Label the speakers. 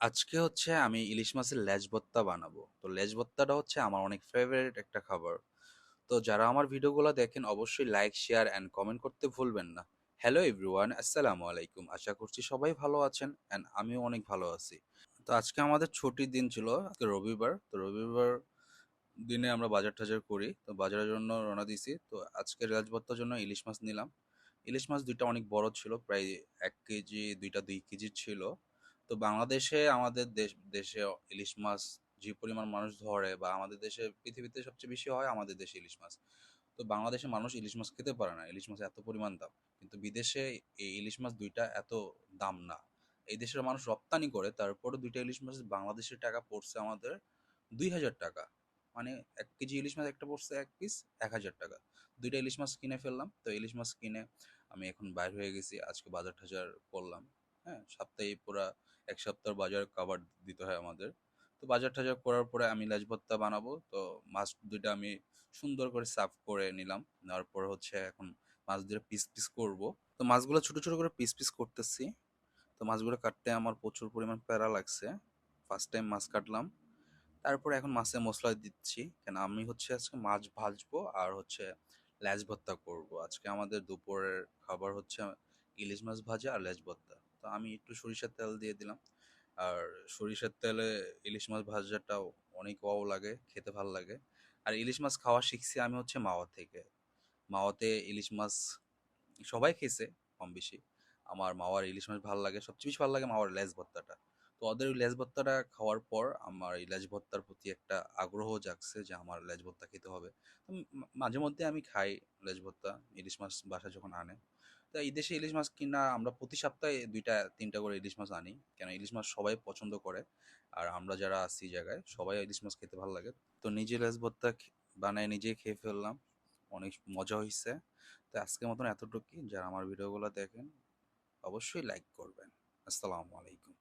Speaker 1: আজকে হচ্ছে আমি ইলিশ মাছের লেজ ভর্তা বানাবো। তো লেজ ভর্তাটা হচ্ছে আমার অনেক ফেভারিট একটা খাবার। তো যারা আমার ভিডিওগুলো দেখেন অবশ্যই লাইক, শেয়ার অ্যান্ড কমেন্ট করতে ভুলবেন না। হ্যালো এভরিওয়ান, আসসালামু আলাইকুম। আশা করছি সবাই ভালো আছেন অ্যান্ড আমিও অনেক ভালো আছি। তো আজকে আমাদের ছুটির দিন ছিল, আজকে রবিবার। তো রবিবার দিনে আমরা বাজার টাজার করি, তো বাজারের জন্য রওনা দিছি। তো আজকে লেজ ভর্তার জন্য ইলিশ মাছ নিলাম। ইলিশ মাছ দুইটা অনেক বড় ছিল, প্রায় 1 কেজি, দুইটা 2 কেজি ছিল। তো বাংলাদেশে আমাদের দেশে ইলিশ মাছ যে পরিমাণ মানুষ ধরে, বা আমাদের দেশে পৃথিবীতে সবচেয়ে বেশি হয় আমাদের দেশে ইলিশ মাছ। তো বাংলাদেশে মানুষ ইলিশ মাছ খেতে পারে না, ইলিশ মাছ এত পরিমাণ দাম। কিন্তু বিদেশে এই ইলিশ মাছ দুইটা এত দাম না। এই দেশের মানুষ রপ্তানি করে, তারপরে দুইটা ইলিশ মাছ বাংলাদেশের টাকা পড়ছে আমাদের 2,000 টাকা। মানে 1 কেজি ইলিশ মাছ একটা পড়ছে, এক পিস 1,000 টাকা। দুইটা ইলিশ মাছ কিনে ফেললাম। তো ইলিশ মাছ কিনে আমি এখন বাইর হয়ে গেছি, আজকে বাজার টাজার করলাম। হ্যাঁ, সপ্তাহে পুরা 1 সপ্তাহ বাজার কাভার দিতে হয় আমাদের। তো বাজার টাজার করার পরে আমি লেজ ভর্তা বানাবো। তো মাছ দুইটা আমি সুন্দর করে সাফ করে নিলাম। নেওয়ার পর হচ্ছে এখন মাছ দুটো পিস পিস করব। তো মাছগুলো ছোট ছোট করে পিস পিস করতেছি। তো মাছগুলো কাটতে আমার প্রচুর পরিমাণ প্যারা লাগছে। ফার্স্ট টাইম মাছ কাটলাম। তারপরে এখন মাছে মশলা দিচ্ছি, কেন আমি হচ্ছে আজকে মাছ ভাজবো আর হচ্ছে লেজ ভর্তা করব। আজকে আমাদের দুপুরের খাবার হচ্ছে ইলিশ মাছ ভাজা আর লেজ ভর্তা। তো আমি একটু সরিষার তেল দিয়ে দিলাম। আর সরিষার তেলে ইলিশ মাছ ভাজাটাও অনেক ওয়াও লাগে, খেতে ভালো লাগে। আর ইলিশ মাছ খাওয়া শিখছি আমি হচ্ছে মাওয়া থেকে। মাওয়াতে ইলিশ মাছ সবাই খেয়েছে কম বেশি। আমার মাওয়ার ইলিশ মাছ ভালো লাগে, সবচেয়ে বেশি ভালো লাগে মাওয়ার লেজ ভর্তাটা। তো ওদের ওই লেজ ভর্তাটা খাওয়ার পর আমার এই লেজ ভর্তার প্রতি একটা আগ্রহ জাগছে যে আমার লেজ ভর্তা খেতে হবে। তো মাঝে মধ্যে আমি খাই লেজ ভর্তা, ইলিশ মাছ বাসায় যখন আনে। তো এই দেশে ইলিশ মাছ কিনা আমরা প্রতি সপ্তাহে 2টা 3টা করে ইলিশ মাছ আনি, কেন ইলিশ মাছ সবাই পছন্দ করে। আর আমরা যারা আছি জায়গায় সবাই ইলিশ মাছ খেতে ভালো লাগে। তো নিজে লেজ ভর্তা বানায় নিজেই খেয়ে ফেললাম, অনেক মজা হয়েছে। তো আজকের মতন এতটুকুই। যারা আমার ভিডিওগুলো দেখেন অবশ্যই লাইক করবেন। আসসালামু আলাইকুম।